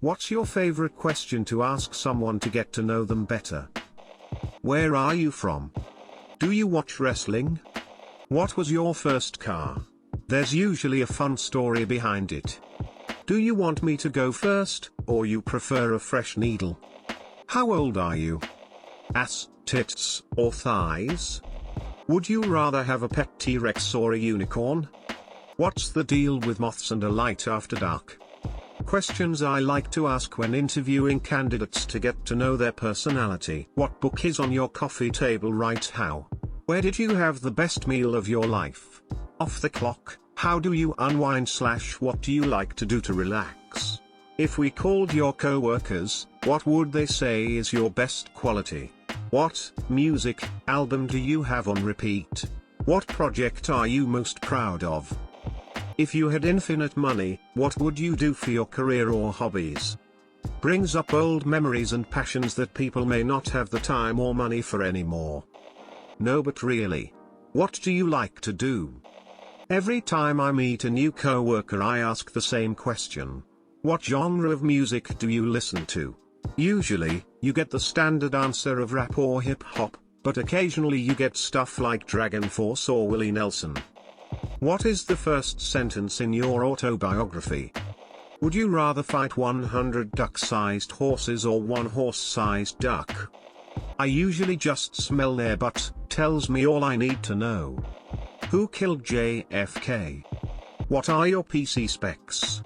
What's your favorite question to ask someone to get to know them better? Where are you from? Do you watch wrestling? What was your first car? There's usually a fun story behind it. Do you want me to go first, or you prefer a fresh needle? How old are you? Ass, tits, or thighs? Would you rather have a pet T-Rex or a unicorn? What's the deal with moths and a light after dark? Questions I like to ask when interviewing candidates to get to know their personality. What book is on your coffee table right now? Where did you have the best meal of your life? Off the clock, how do you unwind / what do you like to do to relax? If we called your co-workers, what would they say is your best quality? What music album do you have on repeat? What project are you most proud of? If you had infinite money, what would you do for your career or hobbies? Brings up old memories and passions that people may not have the time or money for anymore. No, but really, what do you like to do? Every time I meet a new coworker, I ask the same question. What genre of music do you listen to? Usually, you get the standard answer of rap or hip-hop, but occasionally you get stuff like Dragon Force or Willie Nelson. What is the first sentence in your autobiography? Would you rather fight 100 duck-sized horses or one horse-sized duck? I usually just smell their butt, tells me all I need to know. Who killed JFK? What are your PC specs?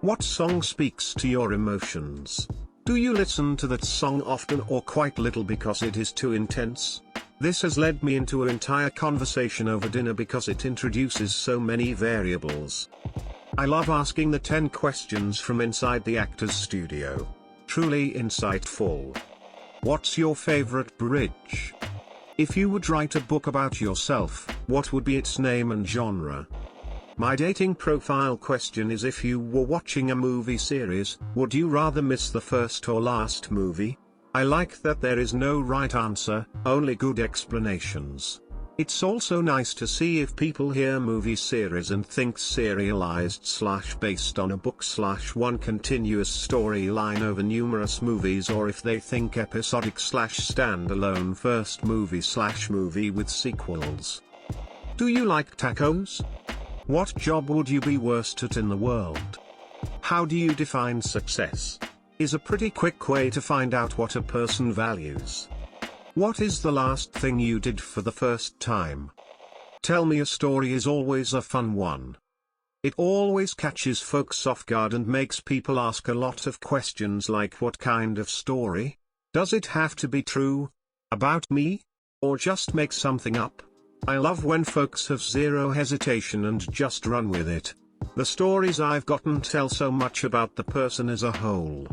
What song speaks to your emotions? Do you listen to that song often or quite little because it is too intense? This has led me into an entire conversation over dinner because it introduces so many variables. I love asking the 10 questions from inside the actor's studio. Truly insightful. What's your favorite bridge? If you would write a book about yourself, what would be its name and genre? My dating profile question is, if you were watching a movie series, would you rather miss the first or last movie? I like that there is no right answer, only good explanations. It's also nice to see if people hear movie series and think serialized / based on a book / one continuous storyline over numerous movies, or if they think episodic / standalone first movie / movie with sequels. Do you like tacos? What job would you be worst at in the world? How do you define success? Is a pretty quick way to find out what a person values. What is the last thing you did for the first time? Tell me a story is always a fun one. It always catches folks off guard and makes people ask a lot of questions like, what kind of story? Does it have to be true? About me? Or just make something up? I love when folks have zero hesitation and just run with it. The stories I've gotten tell so much about the person as a whole.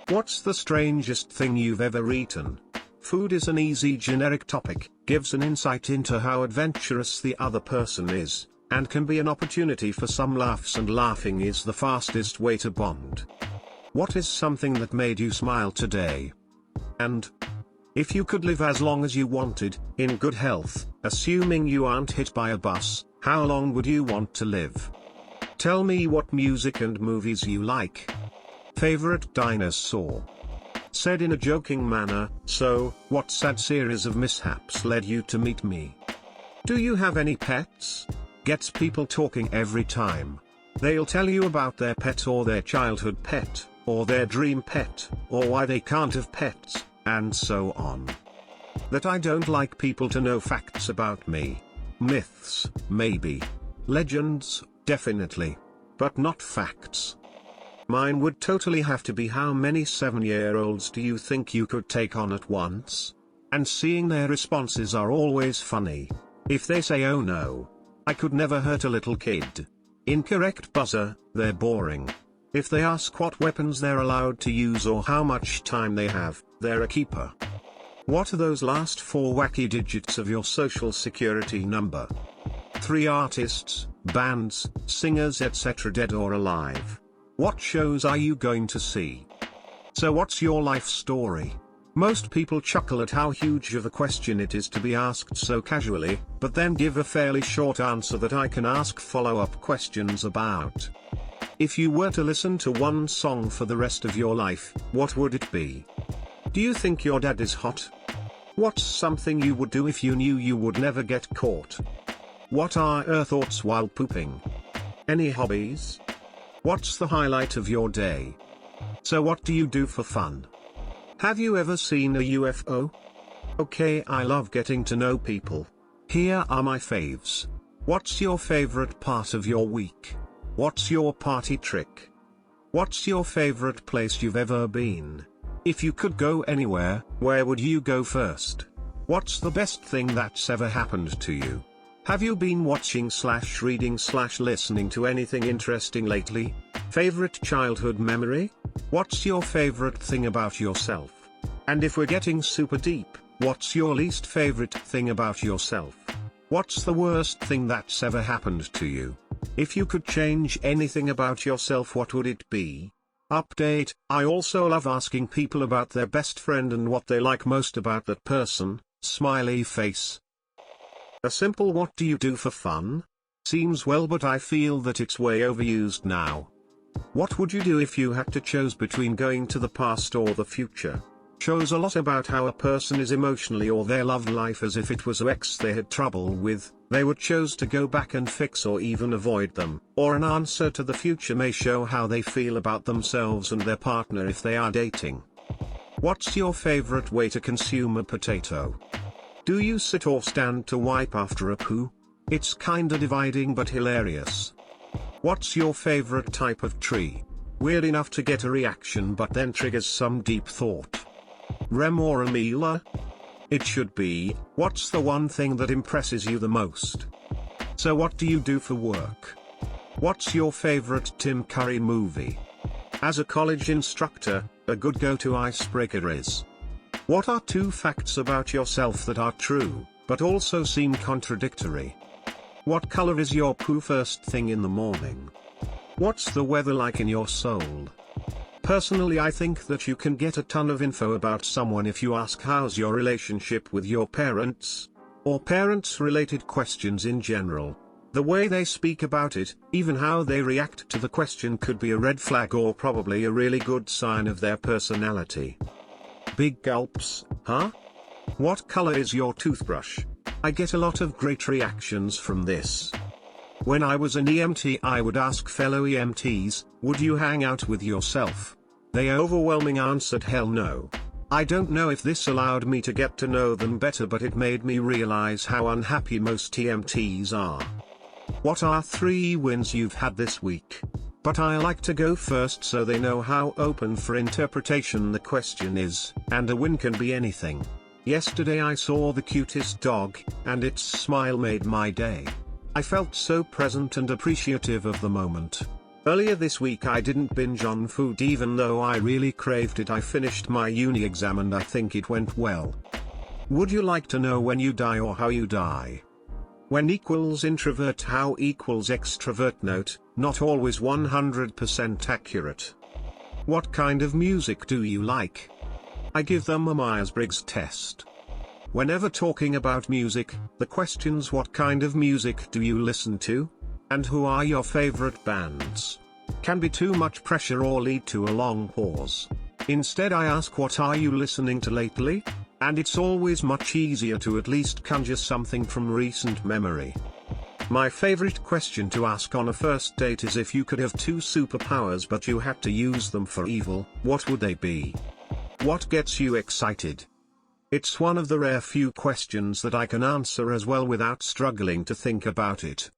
What's the strangest thing you've ever eaten? Food is an easy generic topic, gives an insight into how adventurous the other person is, and can be an opportunity for some laughs, and laughing is the fastest way to bond. What is something that made you smile today? And if you could live as long as you wanted, in good health, assuming you aren't hit by a bus, how long would you want to live? Tell me what music and movies you like. Favorite dinosaur? Said in a joking manner, so, what sad series of mishaps led you to meet me? Do you have any pets? Gets people talking every time. They'll tell you about their pet or their childhood pet, or their dream pet, or why they can't have pets, and so on. That I don't like people to know facts about me. Myths, maybe. Legends, definitely. But not facts. Mine would totally have to be, how many 7-year-olds do you think you could take on at once? And seeing their responses are always funny. If they say, oh no, I could never hurt a little kid. Incorrect buzzer, they're boring. If they ask what weapons they're allowed to use or how much time they have, they're a keeper. What are those last 4 wacky digits of your social security number? 3 artists, bands, singers etc. dead or alive. What shows are you going to see? So what's your life story? Most people chuckle at how huge of a question it is to be asked so casually, but then give a fairly short answer that I can ask follow-up questions about. If you were to listen to one song for the rest of your life, what would it be? Do you think your dad is hot? What's something you would do if you knew you would never get caught? What are your thoughts while pooping? Any hobbies? What's the highlight of your day? So what do you do for fun? Have you ever seen a UFO? Okay, I love getting to know people. Here are my faves. What's your favorite part of your week? What's your party trick? What's your favorite place you've ever been? If you could go anywhere, where would you go first? What's the best thing that's ever happened to you? Have you been watching/reading/listening to anything interesting lately? Favorite childhood memory? What's your favorite thing about yourself? And if we're getting super deep, what's your least favorite thing about yourself? What's the worst thing that's ever happened to you? If you could change anything about yourself, what would it be? Update: I also love asking people about their best friend and what they like most about that person. Smiley face. A simple "what do you do for fun?" seems well, but I feel that it's way overused now. What would you do if you had to choose between going to the past or the future? Shows a lot about how a person is emotionally or their love life, as if it was an ex they had trouble with, they would choose to go back and fix or even avoid them. Or an answer to the future may show how they feel about themselves and their partner if they are dating. What's your favorite way to consume a potato? Do you sit or stand to wipe after a poo? It's kinda dividing but hilarious. What's your favorite type of tree? Weird enough to get a reaction but then triggers some deep thought. Rem or Amila? It should be, what's the one thing that impresses you the most? So what do you do for work? What's your favorite Tim Curry movie? As a college instructor, a good go-to icebreaker is: what are 2 facts about yourself that are true, but also seem contradictory? What color is your poo first thing in the morning? What's the weather like in your soul? Personally, I think that you can get a ton of info about someone if you ask how's your relationship with your parents, or parents-related questions in general. The way they speak about it, even how they react to the question, could be a red flag or probably a really good sign of their personality. Big gulps, huh? What color is your toothbrush? I get a lot of great reactions from this. When I was an EMT, I would ask fellow EMTs, would you hang out with yourself? They overwhelmingly answered hell no. I don't know if this allowed me to get to know them better, but it made me realize how unhappy most EMTs are. What are 3 wins you've had this week? But I like to go first so they know how open for interpretation the question is, and a win can be anything. Yesterday I saw the cutest dog, and its smile made my day. I felt so present and appreciative of the moment. Earlier this week I didn't binge on food even though I really craved it. I finished my uni exam and I think it went well. Would you like to know when you die or how you die? When equals introvert, how equals extrovert. Note, not always 100% accurate. What kind of music do you like? I give them a Myers-Briggs test. Whenever talking about music, the questions what kind of music do you listen to? And who are your favorite bands? Can be too much pressure or lead to a long pause. Instead I ask what are you listening to lately? And it's always much easier to at least conjure something from recent memory. My favorite question to ask on a first date is if you could have 2 superpowers but you had to use them for evil, what would they be? What gets you excited? It's one of the rare few questions that I can answer as well without struggling to think about it.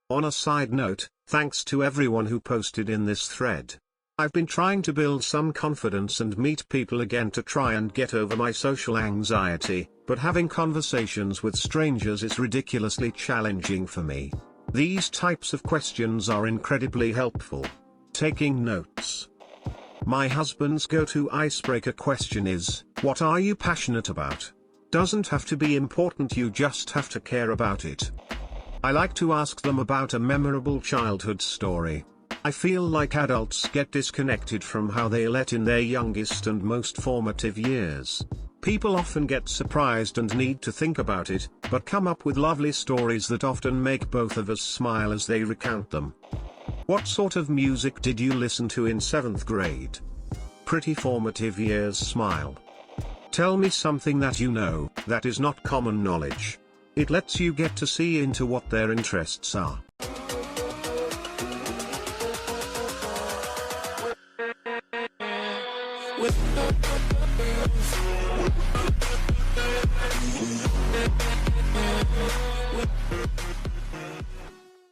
On a side note, thanks to everyone who posted in this thread. I've been trying to build some confidence and meet people again to try and get over my social anxiety, but having conversations with strangers is ridiculously challenging for me. These types of questions are incredibly helpful. Taking notes. My husband's go-to icebreaker question is, what are you passionate about? Doesn't have to be important, you just have to care about it. I like to ask them about a memorable childhood story. I feel like adults get disconnected from how they let in their youngest and most formative years. People often get surprised and need to think about it, but come up with lovely stories that often make both of us smile as they recount them. What sort of music did you listen to in 7th grade? Pretty formative years, smile. Tell me something that you know, that is not common knowledge. It lets you get to see into what their interests are.